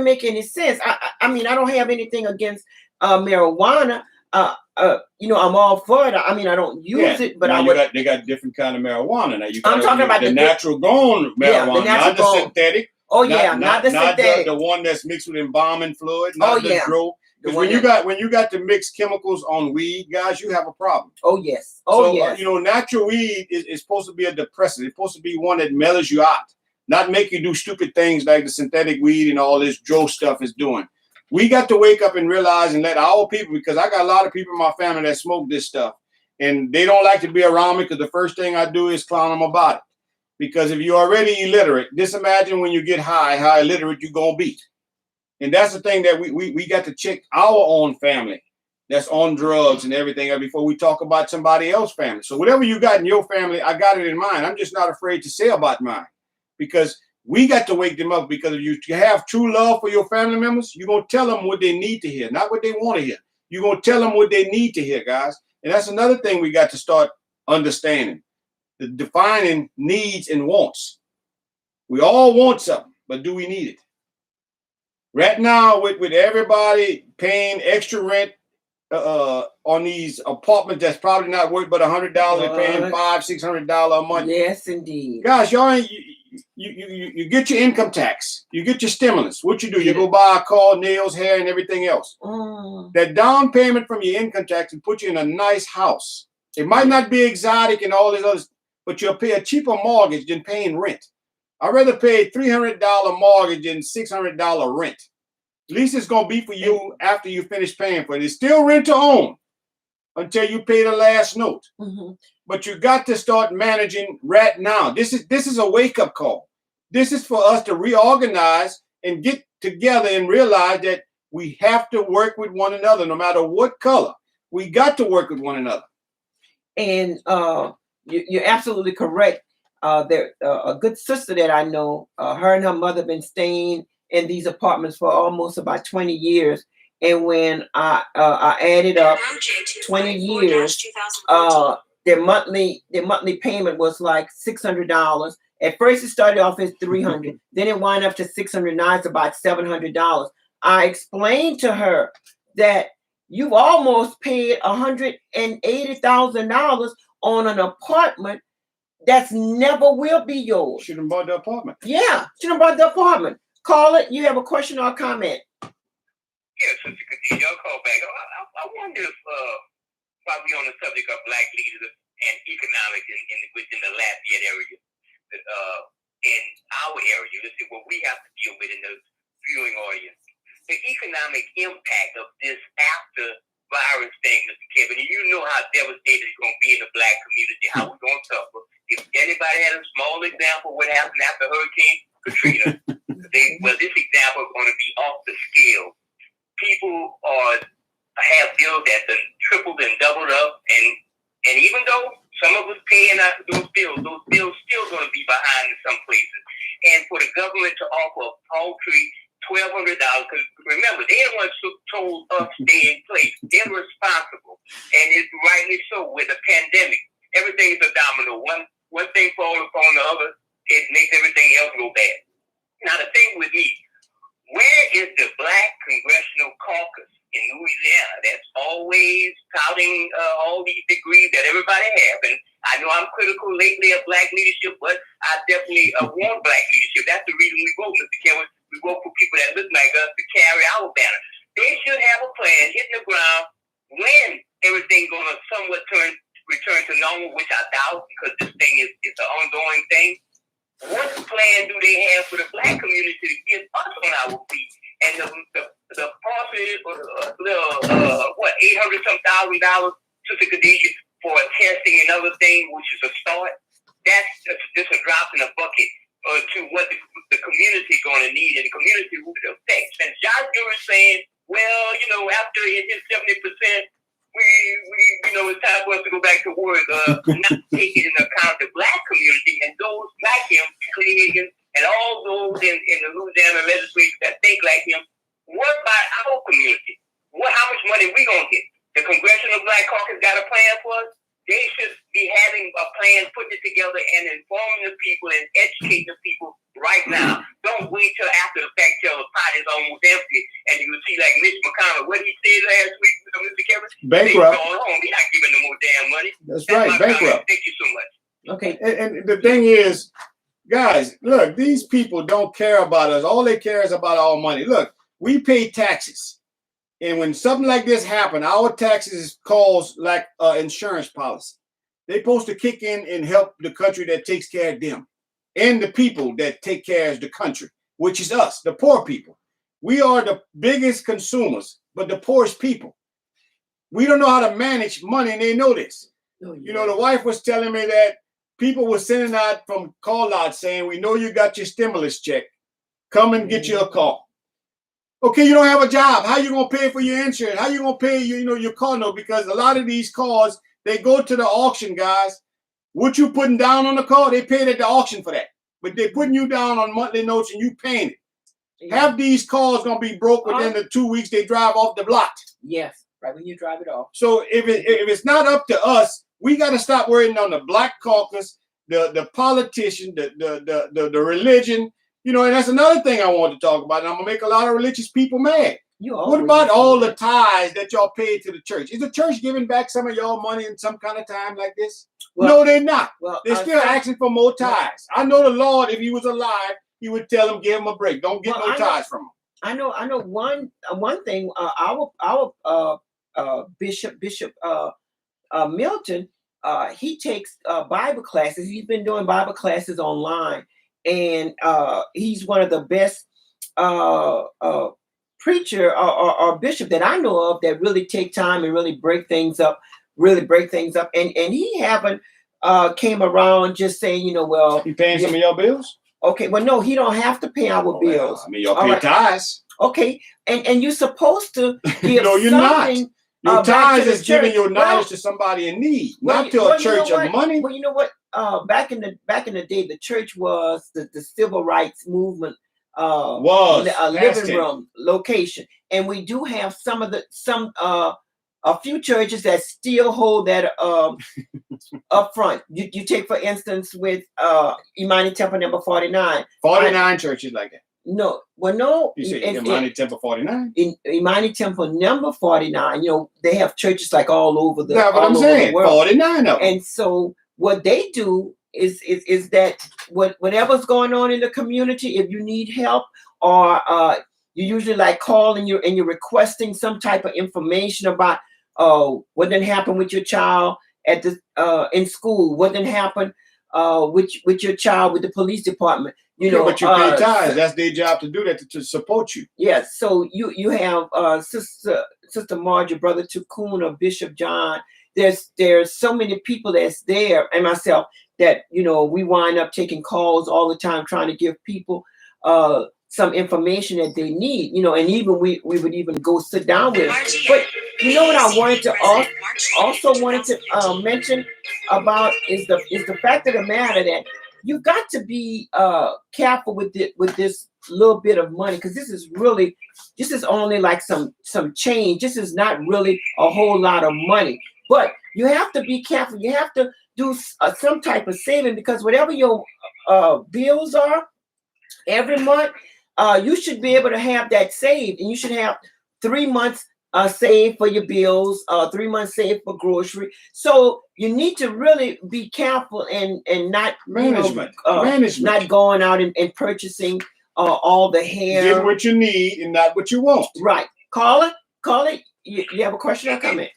make any sense. I mean, I don't have anything against marijuana. I'm all for it. I mean, I don't use it, but they got different kind of marijuana. Now I'm talking about the natural grown marijuana, not the synthetic. Oh yeah, not the synthetic. The one that's mixed with embalming fluid. Oh yeah. Because when you got to mix chemicals on weed, guys, you have a problem. Oh yes. Yes. Natural weed is supposed to be a depressant. It's supposed to be one that mellows you out, not make you do stupid things like the synthetic weed and all this dro stuff is doing. We got to wake up and realize and let our people, because I got a lot of people in my family that smoke this stuff, and they don't like to be around me because the first thing I do is clown them about it. Because if you're already illiterate, just imagine when you get high, how illiterate you're going to be. And that's the thing that we got to check our own family that's on drugs and everything before we talk about somebody else's family. So whatever you got in your family, I got it in mine. I'm just not afraid to say about mine, because we got to wake them up. Because if you have true love for your family members, you're going to tell them what they need to hear, not what they want to hear. You're going to tell them what they need to hear, guys. And that's another thing we got to start understanding, the defining needs and wants. We all want something, but do we need it? Right now, with everybody paying extra rent on these apartments that's probably not worth but $100, they're paying $500-600 a month. Yes, indeed. Guys, y'all ain't you get your income tax, you get your stimulus. What you do? You go buy a car, nails, hair, and everything else. That down payment from your income tax will put you in a nice house. It might not be exotic and all this other, but you'll pay a cheaper mortgage than paying rent. I'd rather pay $300 mortgage than $600 rent. At least it's gonna be for you after you finish paying for it. It's still rent to own until you pay the last note. Mm-hmm. But you got to start managing right now. This is a wake-up call. This is for us to reorganize and get together and realize that we have to work with one another, no matter what color. We got to work with one another. And you're absolutely correct. There, a good sister that I know, her and her mother been staying in these apartments for almost about 20 years. And when I added up 20 years, their monthly payment was like $600, At first, it started off as $300. Then it wound up to $600. Now it's about $700. I explained to her that you've almost paid $180,000 on an apartment that's never will be yours. Should have bought the apartment. Yeah, should have bought the apartment. Call it. You have a question or a comment? Yeah, Sister Khadija, I'll call back. I wonder if, while we're on the subject of black leaders and economics within the Lafayette area, in our area, let's see what we have to deal with in the viewing audience. The economic impact of this after virus thing, Mr. Kevin, and you know how devastated it's going to be in the black community, how we're going to suffer. If anybody had a small example of what happened after Hurricane Katrina, this example is going to be off the scale. People have bills that have tripled and doubled up, and even though some of us paying out those bills still going to be behind in some places. And for the government to offer a paltry $1,200, because remember, they're the ones who told us stay in place. They're responsible, and it's rightly so. With a pandemic, everything is a domino. One thing falls upon the other, it makes everything else go bad. Now, the thing with me, where is the Black Congressional Caucus in Louisiana that's always touting all these degrees that everybody have? And I know I'm critical lately of black leadership, but I definitely want black leadership. That's the reason we vote, Mr. Kevin. We vote for people that look like us to carry our banner. They should have a plan hitting the ground when everything's going to somewhat return to normal, which I doubt because this thing is an ongoing thing. What plan do they have for the black community to get us on our feet? And the profit, $800,000 to Khadija for testing and other things, which is a start. That's just a drop in a bucket to what the community is going to need, and the community would affect. And John Dewey saying, well, after it hits 70%. It's time for us to go back to work, not taking into account the black community and those like him, Clay Higgins, and all those in the Louisiana legislature that think like him. What about our community? How much money we going to get? The Congressional Black Caucus got a plan for us? They should be having a plan, putting it together and informing the people and educating the people right now. Don't wait till after the fact till the pot is almost empty and you can see like Mitch McConnell, what he said last week, Mr. Kevin? Bankrupt. Going home. He's not giving no more damn money. That's right, bankrupt. Thank you so much. Okay. And the thing is, guys, look, these people don't care about us. All they care is about our money. Look, we pay taxes. And when something like this happens, our taxes cause like insurance policy. They're supposed to kick in and help the country that takes care of them and the people that take care of the country, which is us, the poor people. We are the biggest consumers, but the poorest people. We don't know how to manage money, and they know this. The wife was telling me that people were sending out from call out saying, we know you got your stimulus check. Come and get you a car. Okay, you don't have a job. How you gonna pay for your insurance? How you gonna pay your car note? Because a lot of these cars, they go to the auction, guys. What you putting down on the car, they paid at the auction for that. But they're putting you down on monthly notes and you paying it. Yeah. Half these cars gonna be broke within the 2 weeks they drive off the block. Yes, right when you drive it off. So if it's not up to us, we got to stop worrying on the Black Caucus, the politician, the religion. And that's another thing I want to talk about. And I'm gonna make a lot of religious people mad. What about all the tithes that y'all pay to the church? Is the church giving back some of y'all money in some kind of time like this? Well, no, they're not. Well, they're still asking for more tithes. I know the Lord, if he was alive, he would tell them, give him a break. Don't get no tithes from him. I know one thing. Our Bishop Milton, he takes Bible classes. He's been doing Bible classes online. And he's one of the best preacher or bishop that I know of that really take time and really break things up. And he haven't came around just saying, well, he paying some of your bills. Okay, well, no, he don't have to pay our bills. I mean, y'all pay tithes. Okay, and you're supposed to give no, you're not. Your tithes is giving your knowledge to somebody in need, not to a church of money. Well, you know what? Back in the day, the church was the civil rights movement was a living room location, and we do have some a few churches that still hold that up front. You take, for instance, with Imani Temple number 49. 49 churches like that. No, well, no. You say Imani Temple 49? In Imani Temple number 49, they have churches like all over the That's what all I'm over saying. the world. 49 of them. And so what they do is that whatever's going on in the community, if you need help, or you usually like call and you're requesting some type of information about what didn't happen with your child at the in school, what didn't happen with your child with the police department. But you pay tithes. That's their job to do that, to support you. Yes. So you have Sister Margie, Brother Tukuna, Bishop John. There's so many people that's there, and myself, that we wind up taking calls all the time, trying to give people some information that they need. And even we would even go sit down with them. But what I wanted to also wanted to mention about is the fact of the matter that you've got to be careful with this little bit of money, because this is only like some change. This is not really a whole lot of money, but you have to be careful. You have to do some type of saving, because whatever your bills are every month, you should be able to have that saved, and you should have 3 months saved for your bills, 3 months saved for grocery. So you need to really be careful and not management, not going out and purchasing all the hair. Get what you need and not what you want. Right. Call it. You have a question or comment?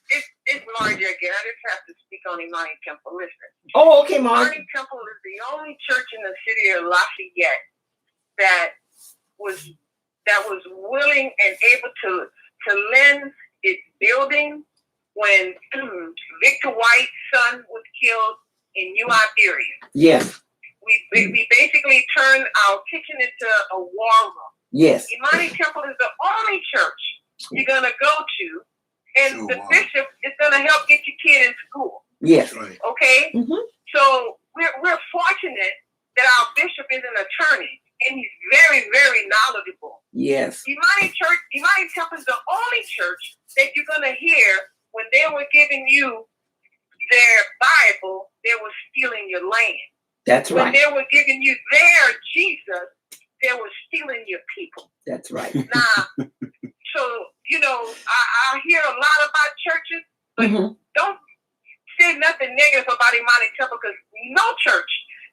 It's Margie again. I just have to speak on Imani Temple. Listen. Oh, okay, Margie. Imani Temple is the only church in the city of Lafayette that was willing and able to lend its building when Victor White's son was killed in New Iberia. Yes. We basically turned our kitchen into a war room. Yes. Imani Temple is the only church you're going to go to, and the bishop is going to help get your kid in school. Yes. Okay? Mm-hmm. So we're fortunate that our bishop is an attorney, and he's very, very knowledgeable. Yes. Imani Temple is the only church that you're going to hear when they were giving you their Bible, they were stealing your land. That's right. When they were giving you their Jesus, they were stealing your people. That's right. Now, so, I hear a lot about churches, but don't say nothing negative about Imani Temple, because no church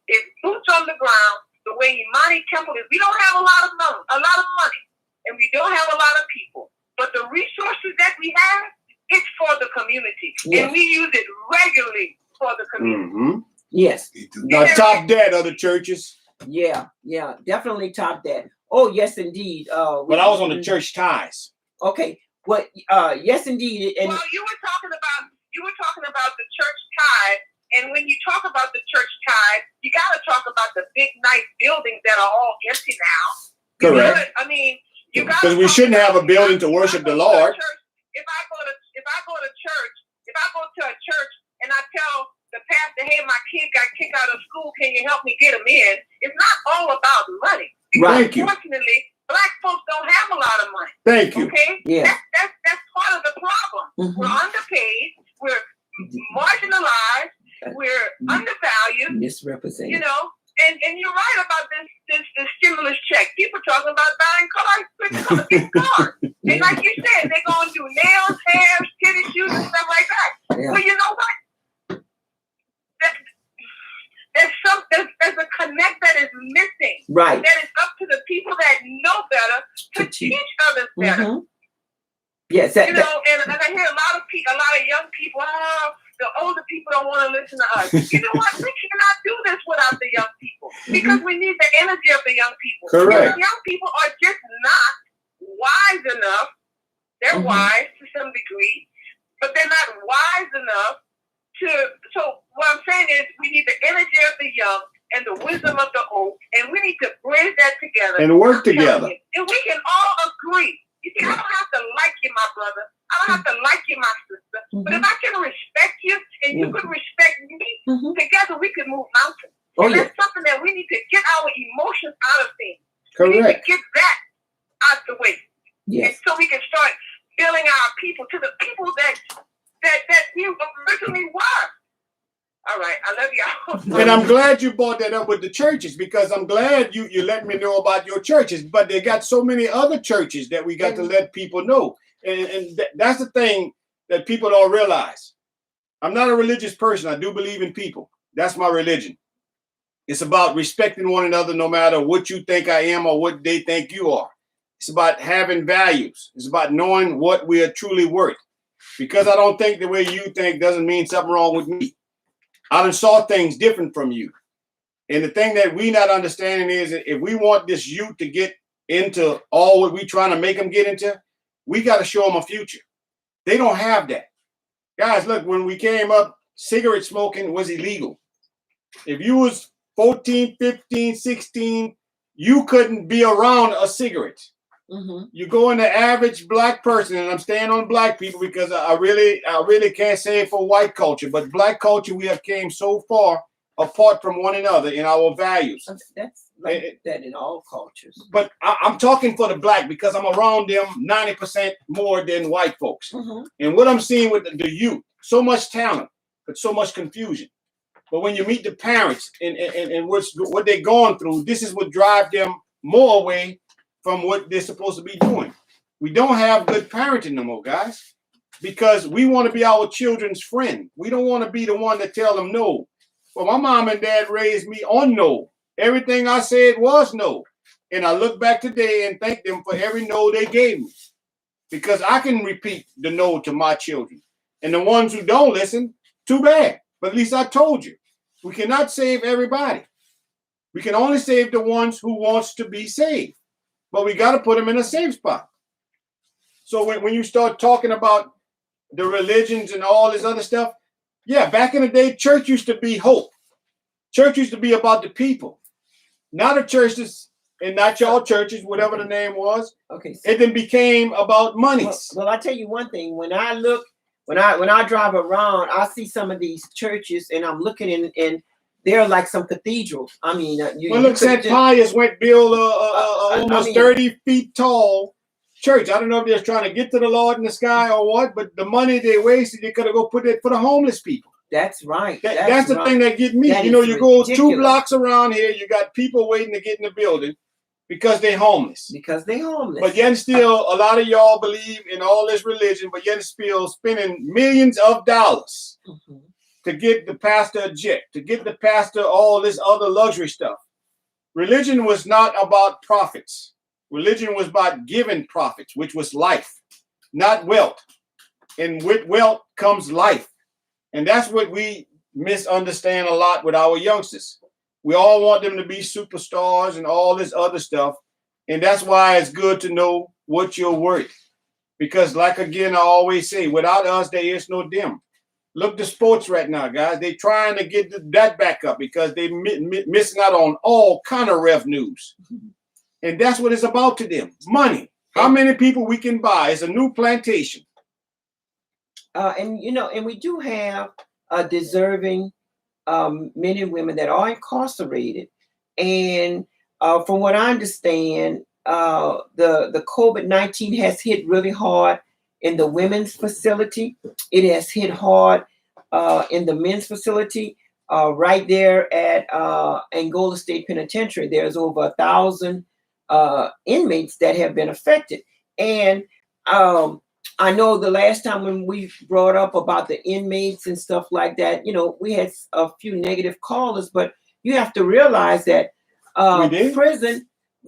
is boots on the ground the way Imani Temple is. We don't have a lot of money, and we don't have a lot of people. But the resources that we have, it's for the community. Yes. And we use it regularly for the community. Mm-hmm. Yes. Now top that, other churches. Yeah, definitely top that. Oh, yes, indeed. But I was on the church ties. Okay. Well, yes, indeed. And well, you were talking about the church tithe, and when you talk about the church tithe, you got to talk about the big, nice buildings that are all empty now. Correct. You got because we shouldn't have a building to worship the Lord. If I go to a church and I tell the pastor, "Hey, my kid got kicked out of school. Can you help me get him in?" It's not all about money. Thank you. Unfortunately, Black folks don't have a lot of money. Thank you. Okay? Yeah. That's part of the problem. Mm-hmm. We're underpaid. We're marginalized. We're undervalued. Misrepresented. And you're right about this stimulus check. People talking about buying cars, switching on a big car. And like you said, they're going to do nails, hair, titty shoes, and stuff like that. Yeah. Well, you know what? There's a connect that is missing. Right. That is up to the people that know better to teach others better. Mm-hmm. Yes. And I hear a lot of young people, the older people don't want to listen to us. You know what? We cannot do this without the young people, because we need the energy of the young people. Correct. The young people are just not wise enough. They're wise to some degree, but they're not wise enough to. So what I'm saying is, we need the energy of the young and the wisdom of the old, and we need to bridge that together and work together. And we can all agree. You see, I don't have to like you, my brother. I don't have to like you, my sister. But if I can respect you and you can respect me, together we can move mountains. And that's something that we need to get our emotions out of things. Correct. We need to get that out the way. Yes. And so we can start filling our people to the people that All right. I love y'all. And I'm glad you brought that up with the churches, because I'm glad you let me know about your churches. But they got so many other churches that we got to let people know. And that's the thing that people don't realize. I'm not a religious person. I do believe in people. That's my religion. It's about respecting one another no matter what you think I am or what they think you are. It's about having values. It's about knowing what we are truly worth. Because I don't think the way you think doesn't mean something wrong with me. I done saw things different from you. And the thing that we not understanding is that if we want this youth to get into all what we trying to make them get into, we got to show them a future. They don't have that. Guys, look, when we came up, cigarette smoking was illegal. If you was 14, 15, 16, you couldn't be around a cigarette. Mm-hmm. You go in the average black person, and I'm staying on black people because I really can't say it for white culture, but black culture, we have came so far apart from one another in our values. That's like that in all cultures. But I'm talking for the black because I'm around them 90% more than white folks. Mm-hmm. And what I'm seeing with the youth, so much talent, but so much confusion. But when you meet the parents and what they're going through, this is what drives them more away from what they're supposed to be doing. We don't have good parenting no more, guys, because we want to be our children's friend. We don't want to be the one to tell them no. Well, my mom and dad raised me on no. Everything I said was no. And I look back today and thank them for every no they gave me, because I can repeat the no to my children. And the ones who don't listen, too bad. But at least I told you. We cannot save everybody. We can only save the ones who wants to be saved. But we got to put them in a safe spot. So when you start talking about the religions and all this other stuff, yeah, back in the day, church used to be hope. Church used to be about the people. Not the churches and not y'all churches, whatever the name was. Okay. So, it then became about monies. well, I tell you one thing. When I look, when I drive around, I see some of these churches, and I'm looking in they're like some cathedrals. I mean, well, look, St. Pius went build almost 30 feet tall church. I don't know if they're trying to get to the Lord in the sky or what, but the money they wasted, they could have go put it for the homeless people. That's right. That's the right. thing that get me. That you know, you go ridiculous. 2 blocks around here, you got people waiting to get in the building because they're homeless. Because they're homeless. But yet still, a lot of y'all believe in all this religion, but yet still spending millions of dollars to get the pastor a jet, to get the pastor all this other luxury stuff. Religion was not about profits. Religion was about giving profits, which was life, not wealth. And with wealth comes life. And that's what we misunderstand a lot with our youngsters. We all want them to be superstars and all this other stuff. And that's why it's good to know what you're worth. Because like, again, I always say, without us, there is no them. Look to sports right now, guys. They're trying to get that back up because they're missing out on all kind of revenues. And that's what it's about to them. Money. How many people we can buy? It's a new plantation. And, you know, and we do have deserving men and women that are incarcerated. And from what I understand, the COVID-19 has hit really hard in the women's facility. It has hit hard in the men's facility. Right there at Angola State Penitentiary, there's over 1,000 inmates that have been affected. And I know the last time when we brought up about the inmates and stuff like that, you know, we had a few negative callers, but you have to realize that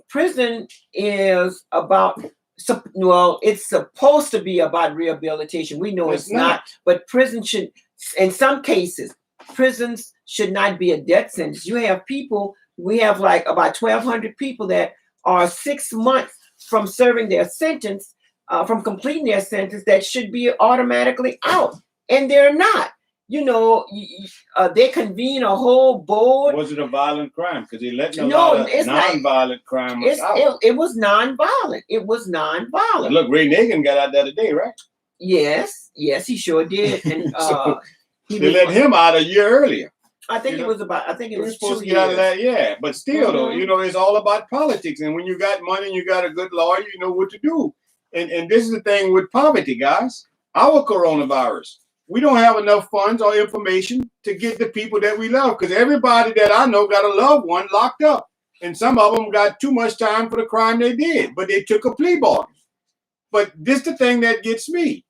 prison is about, well, it's supposed to be about rehabilitation. We know it's not, but prison should, in some cases, prisons should not be a death sentence. You have people, we have like about 1,200 people that are 6 months from serving their sentence, from completing their sentence, that should be automatically out, and they're not. You know, they convene a whole board. Was it a violent crime? Because they let non-violent crime out. It was non-violent. It was non-violent. Look, Ray Nagin got out the other day, right? Yes, he sure did. And so they let him out a year earlier. I think it was 2 supposed to get out of that, yeah. But still, though, you know, it's all about politics. And when you got money and you got a good lawyer, you know what to do. And this is the thing with poverty, guys. Our coronavirus, we don't have enough funds or information to get the people that we love. Because everybody that I know got a loved one locked up. And some of them got too much time for the crime they did, but they took a plea bargain. But this the thing that gets me.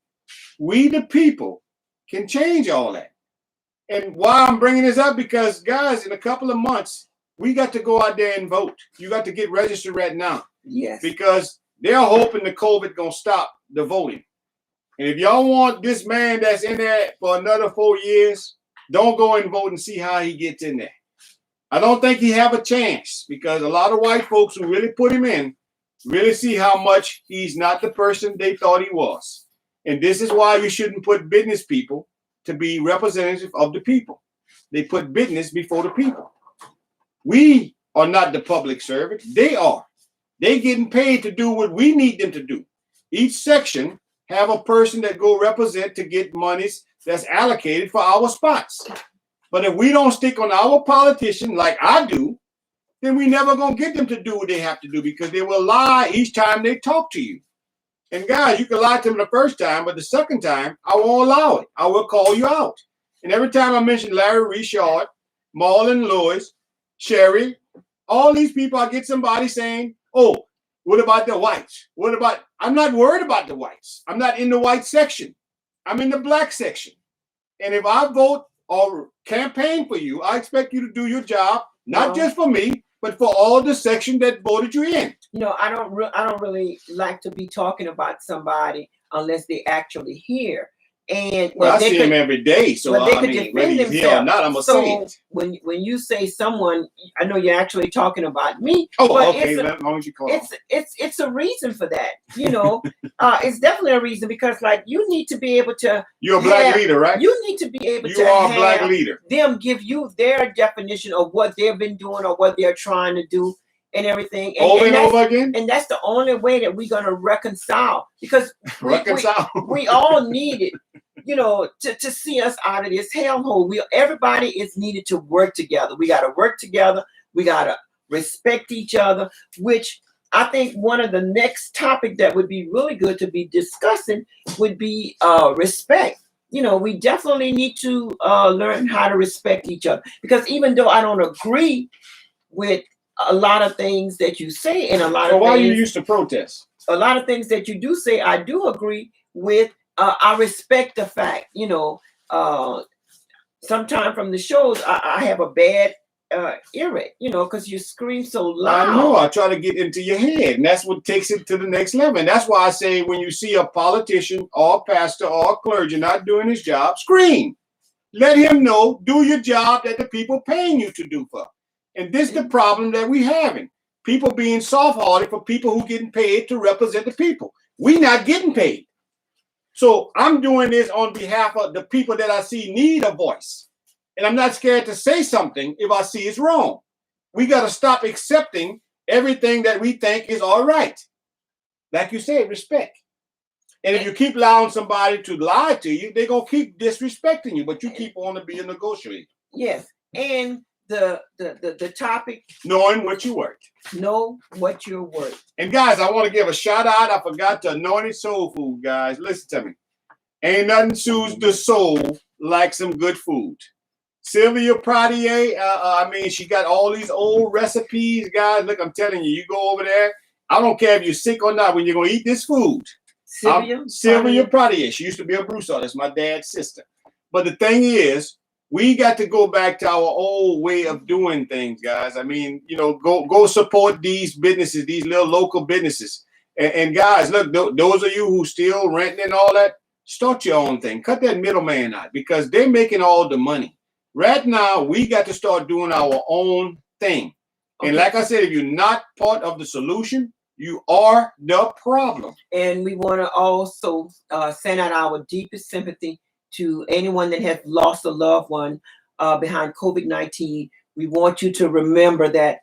We, the people, can change all that. And why I'm bringing this up, because, guys, in a couple of months, we got to go out there and vote. You got to get registered right now. Yes. Because they're hoping the COVID going to stop the voting. And if y'all want this man that's in there for another 4 years, don't go and vote and see how he gets in there. I don't think he have a chance, because a lot of white folks who really put him in really see how much he's not the person they thought he was. And this is why you shouldn't put business people to be representative of the people. They put business before the people. We are not the public servant. They are. They getting paid to do what we need them to do. Each section have a person that go represent to get monies that's allocated for our spots. But if we don't stick on our politician like I do, then we never gonna get them to do what they have to do, because they will lie each time they talk to you. And guys, you can lie to them the first time, but the second time, I won't allow it. I will call you out. And every time I mention Larry Richard, Marlon Lewis, Sherry, all these people, I get somebody saying, oh, what about the whites? What about, I'm not worried about the whites. I'm not in the white section. I'm in the black section. And if I vote or campaign for you, I expect you to do your job, not just for me, but for all the section that voted you in. You know, I don't really like to be talking about somebody unless they actually here. And well, I see him every day, so I mean, whether he's here or not, I'm gonna say it. When you say someone, I know you're actually talking about me. Oh, okay. As long as you call it's a reason for that. You know, it's definitely a reason, because like you need to be able to. You're a black leader, right? You need to be able to. You are a black leader. Them give you their definition of what they've been doing or what they're trying to do and everything. Over and over again. And that's the only way that we're gonna reconcile, because we all need it. You know, to see us out of this hellhole. Everybody is needed to work together. We got to work together. We got to respect each other, which I think one of the next topic that would be really good to be discussing would be respect. You know, we definitely need to learn how to respect each other, because even though I don't agree with a lot of things that you say, and a lot of why things, you used to protest? A lot of things that you do say, I do agree with. I respect the fact, you know, sometimes from the shows, I have a bad earache, you know, because you scream so loud. I know. I try to get into your head, and that's what takes it to the next level. And that's why I say, when you see a politician or a pastor or a clergy not doing his job, scream. Let him know, do your job that the people paying you to do for. And this is the problem that we having. People being soft-hearted for people who getting paid to represent the people. We not getting paid. So I'm doing this on behalf of the people that I see need a voice. And I'm not scared to say something if I see it's wrong. We got to stop accepting everything that we think is all right. Like you said, respect. And if you keep allowing somebody to lie to you, they're going to keep disrespecting you, but you keep on to be a negotiator. Yes. And the topic, knowing what you worth. Know what you're worth. And guys, I want to give a shout out. I forgot to Anointed Soul Food, guys. Listen to me. Ain't nothing soothes the soul like some good food. Sylvia Pradier, I mean, she got all these old recipes, guys. Look, I'm telling you, you go over there. I don't care if you're sick or not when you're going to eat this food. Sylvia Pradier. She used to be a Broussard. That's my dad's sister. But the thing is, we got to go back to our old way of doing things, guys. I mean, you know, go support these businesses, these little local businesses. And guys, look, those of you who still renting and all that, start your own thing. Cut that middleman out, because they're making all the money. Right now, we got to start doing our own thing. Okay. And like I said, if you're not part of the solution, you are the problem. And we want to also send out our deepest sympathy to anyone that has lost a loved one behind COVID-19. We want you to remember that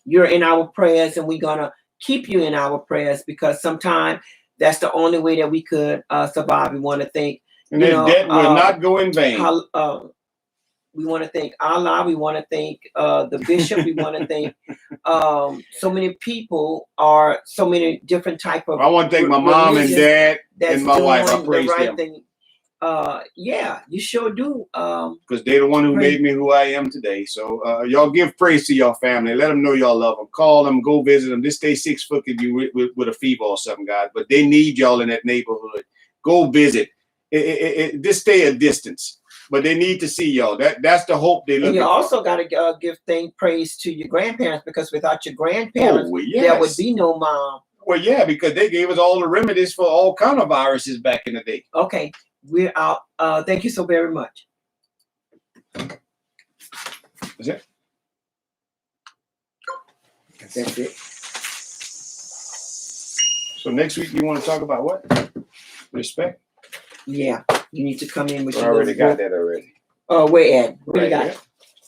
you're in our prayers, and we're going to keep you in our prayers, because sometimes that's the only way that we could survive. We want to thank, and that will not go in vain. We want to thank Allah. We want to thank the bishop. We want to thank so many people, are so many different type of. I want to thank my mom and dad and my wife. I praise them. Thing. yeah, you sure do. Because they're the one who Praise. made me who I am today. So y'all give praise to your family. Let them know y'all love them. Call them, go visit them. Just stay 6 foot if you with a fever or something, guys. But they need y'all in that neighborhood. Go visit. Just stay a distance. But they need to see y'all. That's the hope they look And you for. also got to give praise to your grandparents, because without your grandparents, Oh, there would yes. be no mom. Well, yeah, because they gave us all the remedies for all kind of viruses back in the day. Okay, we're out. Thank you so very much. Is it? That's it. So next week you want to talk about what? Respect? Yeah, you need to come in with I your already little got book. that already. Oh, where at? Where you Right got here. it?